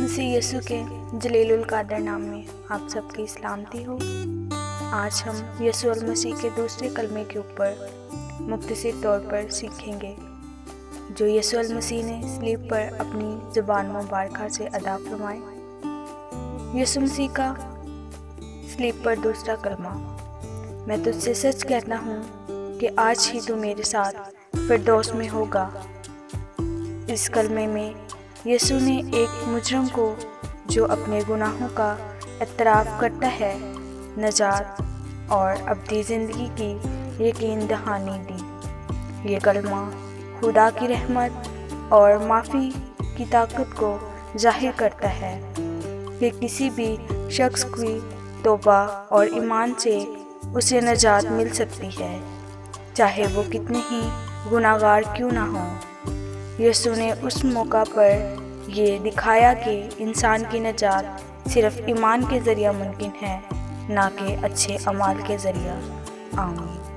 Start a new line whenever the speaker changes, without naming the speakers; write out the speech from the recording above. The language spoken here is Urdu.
مسیح یسوع کے جلیل القدر نام میں آپ سب کی سلامتی ہو۔ آج ہم یسوع المسیح کے دوسرے کلمے کے اوپر مختصر طور پر سیکھیں گے جو یسوع المسیح نے صلیب پر اپنی زبان مبارکہ سے ادا فرمائے۔ یسوع مسیح کا صلیب پر دوسرا کلمہ: میں تجھ سے سچ کہتا ہوں کہ آج ہی تو میرے ساتھ فردوس میں ہوگا۔ اس کلمے میں یسوع نے ایک مجرم کو جو اپنے گناہوں کا اعتراف کرتا ہے نجات اور ابدی زندگی کی یقین دہانی دی۔ یہ کلمہ خدا کی رحمت اور معافی کی طاقت کو ظاہر کرتا ہے کہ کسی بھی شخص کی توبہ اور ایمان سے اسے نجات مل سکتی ہے، چاہے وہ کتنے ہی گناہ گار کیوں نہ ہوں۔ یسوع نے اس موقع پر یہ دکھایا کہ انسان کی نجات صرف ایمان کے ذریعہ ممکن ہے، نہ کہ اچھے اعمال کے ذریعہ۔ آمین۔